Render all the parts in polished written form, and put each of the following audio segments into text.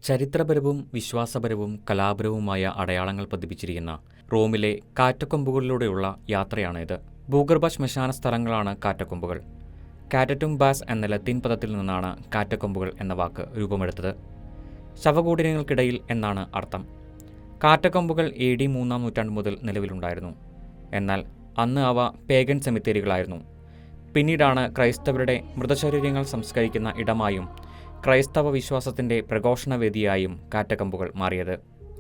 ചരിത്രപരവും വിശ്വാസപരവും കലാപരവുമായ അടയാളങ്ങൾ പതിപ്പിച്ചിരിക്കുന്ന റോമിലെ കാറ്റക്കൊമ്പുകളിലൂടെയുള്ള യാത്രയാണിത്. ഭൂഗർഭ ശ്മശാന സ്ഥലങ്ങളാണ് കാറ്റക്കൊമ്പുകൾ. കാറ്ററ്റും ബാസ് എന്ന ലത്തീൻ പദത്തിൽ നിന്നാണ് കാറ്റക്കൊമ്പുകൾ എന്ന വാക്ക് രൂപമെടുത്തത്. ശവകൂടീരങ്ങൾക്കിടയിൽ എന്നാണ് അർത്ഥം. കാറ്റക്കൊമ്പുകൾ AD 3-ാം നൂറ്റാണ്ട് മുതൽ നിലവിലുണ്ടായിരുന്നു. എന്നാൽ അന്ന് അവ പേഗൻ സെമിത്തേരികളായിരുന്നു. പിന്നീടാണ് ക്രൈസ്തവരുടെ മൃതശരീരങ്ങൾ സംസ്കരിക്കുന്ന ഇടമായും ക്രൈസ്തവ വിശ്വാസത്തിന്റെ പ്രഘോഷണവേദിയായും കാറ്റക്കൊമ്പുകൾ മാറിയത്.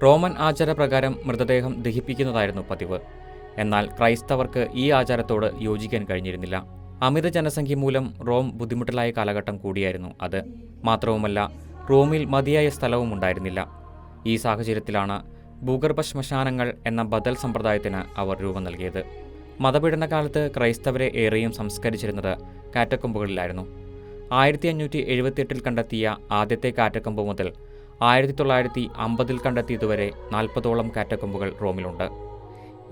റോമൻ ആചാരപ്രകാരം മൃതദേഹം ദഹിപ്പിക്കുന്നതായിരുന്നു പതിവ്. എന്നാൽ ക്രൈസ്തവർക്ക് ഈ ആചാരത്തോട് യോജിക്കാൻ കഴിഞ്ഞിരുന്നില്ല. അമിത ജനസംഖ്യ മൂലം റോം ബുദ്ധിമുട്ടിലായ കാലഘട്ടം കൂടിയായിരുന്നു അത്. മാത്രവുമല്ല, റോമിൽ മതിയായ സ്ഥലവും ഉണ്ടായിരുന്നില്ല. ഈ സാഹചര്യത്തിലാണ് ഭൂഗർഭ ശ്മശാനങ്ങൾ എന്ന ബദൽ സമ്പ്രദായത്തിന് അവർ രൂപം നൽകിയത്. മതപീഡനകാലത്ത് ക്രൈസ്തവരെ ഏറെയും സംസ്കരിച്ചിരുന്നത് കാറ്റക്കൊമ്പുകളിലായിരുന്നു. 1578 കണ്ടെത്തിയ ആദ്യത്തെ കാറ്റക്കൊമ്പ് മുതൽ 1950 കണ്ടെത്തിയതുവരെ 40ഓളം കാറ്റക്കൊമ്പുകൾ റോമിലുണ്ട്.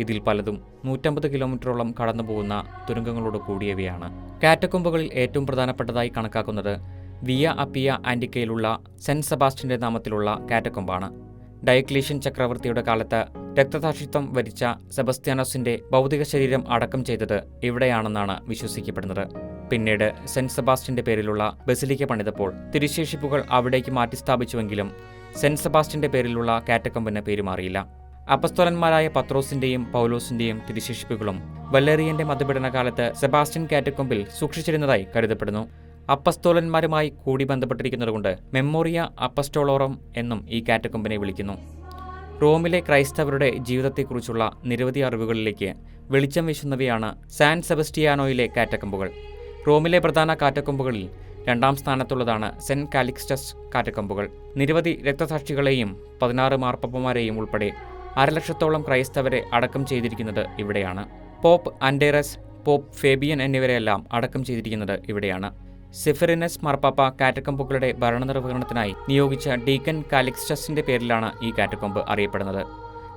ഇതിൽ പലതും 150 കിലോമീറ്ററോളം കടന്നുപോകുന്ന തുരങ്കങ്ങളോട് കൂടിയവയാണ്. കാറ്റക്കൊമ്പുകളിൽ ഏറ്റവും പ്രധാനപ്പെട്ടതായി കണക്കാക്കുന്നത് വിയ അപ്പിയ ആന്റിക്കയിലുള്ള സെന്റ് സെബാസ്റ്റ്യന്റെ നാമത്തിലുള്ള കാറ്റക്കൊമ്പാണ്. ഡയക്ലീഷ്യൻ ചക്രവർത്തിയുടെ കാലത്ത് രക്തസാക്ഷിത്വം വരിച്ച സെബസ്ത്യാനോസിന്റെ ഭൗതിക ശരീരം അടക്കം ചെയ്തത് ഇവിടെയാണെന്നാണ് വിശ്വസിക്കപ്പെടുന്നത്. പിന്നീട് സെന്റ് സെബാസ്റ്റ്യന്റെ പേരിലുള്ള ബസിലിക്ക പണിതപ്പോൾ തിരുശേഷിപ്പുകൾ അവിടേക്ക് മാറ്റിസ്ഥാപിച്ചുവെങ്കിലും സെന്റ് സെബാസ്റ്റ്യന്റെ പേരിലുള്ള കാറ്റക്കൊമ്പിന് പേരുമാറിയില്ല. അപ്പസ്തോലന്മാരായ പത്രോസിന്റെയും പൗലോസിന്റെയും തിരുശേഷിപ്പുകളും വല്ലേറിയന്റെ മതപീഡനകാലത്ത് സെബാസ്റ്റ്യൻ കാറ്റക്കൊമ്പിൽ സൂക്ഷിച്ചിരുന്നതായി കരുതപ്പെടുന്നു. അപ്പസ്തോലന്മാരുമായി കൂടി ബന്ധപ്പെട്ടിരിക്കുന്നതുകൊണ്ട് മെമ്മോറിയ അപ്പസ്റ്റോളോറം എന്നും ഈ കാറ്റക്കൊമ്പിനെ വിളിക്കുന്നു. റോമിലെ ക്രൈസ്തവരുടെ ജീവിതത്തെക്കുറിച്ചുള്ള നിരവധി അറിവുകളിലേക്ക് വെളിച്ചം വീശുന്നവയാണ് സാൻ സെബസ്റ്റിയാനോയിലെ കാറ്റക്കൊമ്പുകൾ. റോമിലെ പ്രധാന കാറ്റക്കൊമ്പുകളിൽ 2ാം സ്ഥാനത്തുള്ളതാണ് സെന്റ് കാലിക്സ്റ്റസ് കാറ്റക്കൊമ്പുകൾ. നിരവധി രക്തസാക്ഷികളെയും 16 മാർപ്പാപ്പമാരെയും ഉൾപ്പെടെ 1,00,000-ഓളം ക്രൈസ്തവരെ അടക്കം ചെയ്തിരിക്കുന്നത് ഇവിടെയാണ്. പോപ്പ് അൻഡേറസ്, പോപ്പ് ഫേബിയൻ എന്നിവരെയെല്ലാം അടക്കം ചെയ്തിരിക്കുന്നത് ഇവിടെയാണ്. സെഫറിനസ് മാർപ്പാപ്പ കാറ്റക്കൊമ്പുകളുടെ ഭരണനിർവഹണത്തിനായി നിയോഗിച്ച ഡീക്കൻ കാലിക്സ്റ്റസിന്റെ പേരിലാണ് ഈ കാറ്റക്കൊമ്പ് അറിയപ്പെടുന്നത്.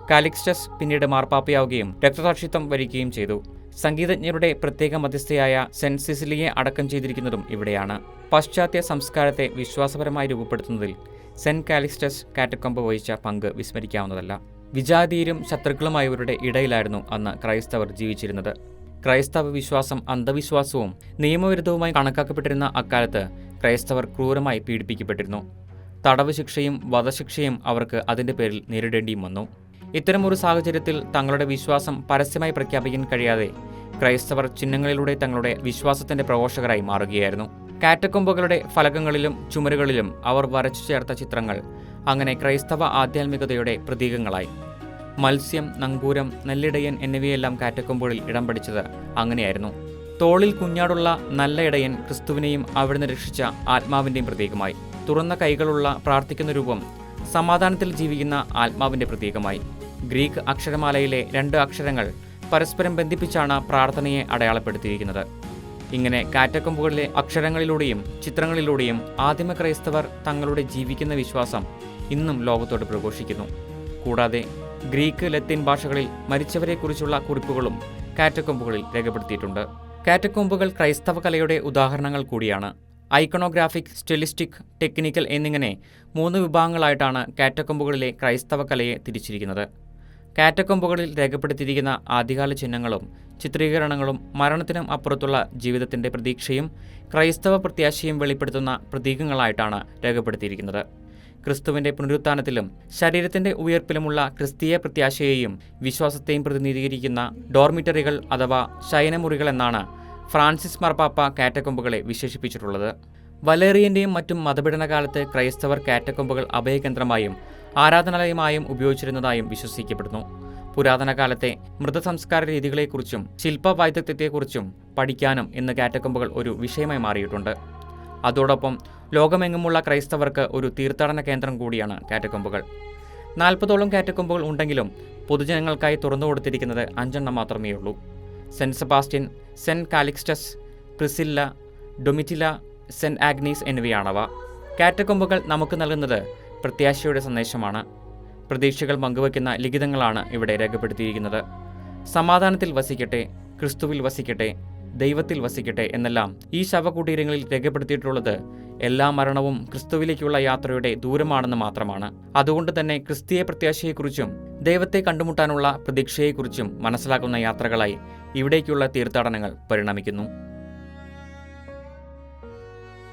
കാലിക്സ്റ്റസ് പിന്നീട് മാർപ്പാപ്പയാവുകയും രക്തസാക്ഷിത്വം വരികയും ചെയ്തു. സംഗീതജ്ഞരുടെ പ്രത്യേക മധ്യസ്ഥയായ സെന്റ് സിസിലിയെ അടക്കം ചെയ്തിരിക്കുന്നതും ഇവിടെയാണ്. പാശ്ചാത്യ സംസ്കാരത്തെ വിശ്വാസപരമായി രൂപപ്പെടുത്തുന്നതിൽ സെന്റ് കാലിക്സ്റ്റസ് കാറ്റക്കൊമ്പ് വഹിച്ച പങ്ക് വിസ്മരിക്കാവുന്നതല്ല. വിജാതീയരും ശത്രുക്കളുമായവരുടെ ഇടയിലായിരുന്നു അന്ന് ക്രൈസ്തവർ ജീവിച്ചിരുന്നത്. ക്രൈസ്തവ വിശ്വാസം അന്ധവിശ്വാസവും നിയമവിരുദ്ധവുമായി കണക്കാക്കപ്പെട്ടിരുന്ന അക്കാലത്ത് ക്രൈസ്തവർ ക്രൂരമായി പീഡിപ്പിക്കപ്പെട്ടിരുന്നു. തടവ് ശിക്ഷയും വധശിക്ഷയും അവർക്ക് അതിന്റെ പേരിൽ നേരിടേണ്ടിയും വന്നു. ഇത്തരമൊരു സാഹചര്യത്തിൽ തങ്ങളുടെ വിശ്വാസം പരസ്യമായി പ്രഖ്യാപിക്കാൻ കഴിയാതെ ക്രൈസ്തവർ ചിഹ്നങ്ങളിലൂടെ തങ്ങളുടെ വിശ്വാസത്തിന്റെ പ്രഘോഷകരായി മാറുകയായിരുന്നു. കാറ്റക്കൊമ്പുകളുടെ ഫലകങ്ങളിലും ചുമരുകളിലും അവർ വരച്ചു ചേർത്ത ചിത്രങ്ങൾ അങ്ങനെ ക്രൈസ്തവ ആധ്യാത്മികതയുടെ പ്രതീകങ്ങളായി. മത്സ്യം, നങ്കൂരം, നെല്ലിടയൻ എന്നിവയെല്ലാം കാറ്റക്കൊമ്പുകളിൽ ഇടം പിടിച്ചത് അങ്ങനെയായിരുന്നു. തോളിൽ കുഞ്ഞാടുള്ള നല്ല ഇടയൻ ക്രിസ്തുവിനെയും അവിടുന്ന് രക്ഷിച്ച ആത്മാവിന്റെയും പ്രതീകമായി. തുറന്ന കൈകളുള്ള പ്രാർത്ഥിക്കുന്ന രൂപം സമാധാനത്തിൽ ജീവിക്കുന്ന ആത്മാവിന്റെ പ്രതീകമായി. ഗ്രീക്ക് അക്ഷരമാലയിലെ 2 അക്ഷരങ്ങൾ പരസ്പരം ബന്ധിപ്പിച്ചാണ് പ്രാർത്ഥനയെ അടയാളപ്പെടുത്തിയിരിക്കുന്നത്. ഇങ്ങനെ കാറ്റക്കൊമ്പുകളിലെ അക്ഷരങ്ങളിലൂടെയും ചിത്രങ്ങളിലൂടെയും ആദിമ ക്രൈസ്തവർ തങ്ങളുടെ ജീവിക്കുന്ന വിശ്വാസം ഇന്നും ലോകത്തോട് പ്രഘോഷിക്കുന്നു. കൂടാതെ ഗ്രീക്ക്, ലത്തീൻ ഭാഷകളിൽ മരിച്ചവരെക്കുറിച്ചുള്ള കുറിപ്പുകളും കാറ്റക്കൊമ്പുകളിൽ രേഖപ്പെടുത്തിയിട്ടുണ്ട്. കാറ്റക്കൊമ്പുകൾ ക്രൈസ്തവ കലയുടെ ഉദാഹരണങ്ങൾ കൂടിയാണ്. ഐക്കണോഗ്രാഫിക്, സ്റ്റെലിസ്റ്റിക്, ടെക്നിക്കൽ എന്നിങ്ങനെ 3 വിഭാഗങ്ങളായിട്ടാണ് കാറ്റക്കൊമ്പുകളിലെ ക്രൈസ്തവ കലയെ തിരിച്ചിരിക്കുന്നത്. കാറ്റക്കൊമ്പുകളിൽ രേഖപ്പെടുത്തിയിരിക്കുന്ന ആദ്യകാല ചിഹ്നങ്ങളും ചിത്രീകരണങ്ങളും മരണത്തിനും അപ്പുറത്തുള്ള ജീവിതത്തിന്റെ പ്രതീക്ഷയും ക്രൈസ്തവ പ്രത്യാശയും വെളിപ്പെടുത്തുന്ന പ്രതീകങ്ങളായിട്ടാണ് രേഖപ്പെടുത്തിയിരിക്കുന്നത്. ക്രിസ്തുവിന്റെ പുനരുത്ഥാനത്തിലും ശരീരത്തിന്റെ ഉയർപ്പിലുമുള്ള ക്രിസ്തീയ പ്രത്യാശയെയും വിശ്വാസത്തെയും പ്രതിനിധീകരിക്കുന്ന ഡോർമിറ്ററികൾ അഥവാ ശയനമുറികൾ എന്നാണ് ഫ്രാൻസിസ് മാർപ്പാപ്പ കാറ്റക്കൊമ്പുകളെ വിശേഷിപ്പിച്ചിട്ടുള്ളത്. വലേറിയന്റെയും മറ്റും മതപീഡനകാലത്ത് ക്രൈസ്തവർ കാറ്റക്കൊമ്പുകൾ അഭയകേന്ദ്രമായും ആരാധനാലയമായും ഉപയോഗിച്ചിരുന്നതായും വിശ്വസിക്കപ്പെടുന്നു. പുരാതന കാലത്തെ മൃതസംസ്കാര രീതികളെക്കുറിച്ചും ശില്പവൈദഗ്ധ്യത്തെക്കുറിച്ചും പഠിക്കാനും ഇന്ന് കാറ്റക്കൊമ്പുകൾ ഒരു വിഷയമായി മാറിയിട്ടുണ്ട്. അതോടൊപ്പം ലോകമെങ്ങുമുള്ള ക്രൈസ്തവർക്ക് ഒരു തീർത്ഥാടന കേന്ദ്രം കൂടിയാണ് കാറ്റക്കൊമ്പുകൾ. 40ഓളം കാറ്റക്കൊമ്പുകൾ ഉണ്ടെങ്കിലും പൊതുജനങ്ങൾക്കായി തുറന്നുകൊടുത്തിരിക്കുന്നത് 5 എണ്ണം മാത്രമേ ഉള്ളൂ. Saint Sebastian, Saint Callixtus, Priscilla, Domitilla, Saint Agnes എന്നിവയാണവ. കാറ്റക്കൊമ്പുകൾ നമുക്ക് നൽകുന്നത് പ്രത്യാശയുടെ സന്ദേശമാണ്. പ്രതീക്ഷകൾ പങ്കുവയ്ക്കുന്ന ലിഖിതങ്ങളാണ് ഇവിടെ രേഖപ്പെടുത്തിയിരിക്കുന്നത്. സമാധാനത്തിൽ വസിക്കട്ടെ, ക്രിസ്തുവിൽ വസിക്കട്ടെ, ദൈവത്തിൽ വസിക്കട്ടെ എന്നെല്ലാം ഈ ശവകുടീരങ്ങളിൽ രേഖപ്പെടുത്തിയിട്ടുള്ളത് എല്ലാ മരണവും ക്രിസ്തുവിലേക്കുള്ള യാത്രയുടെ ദൂരമാണെന്ന് മാത്രമാണ്. അതുകൊണ്ട് തന്നെ ക്രിസ്തീയ പ്രത്യാശയെക്കുറിച്ചും ദൈവത്തെ കണ്ടുമുട്ടാനുള്ള പ്രതീക്ഷയെക്കുറിച്ചും മനസ്സിലാക്കുന്ന യാത്രകളായി ഇവിടേക്കുള്ള തീർത്ഥാടനങ്ങൾ പരിണമിക്കുന്നു.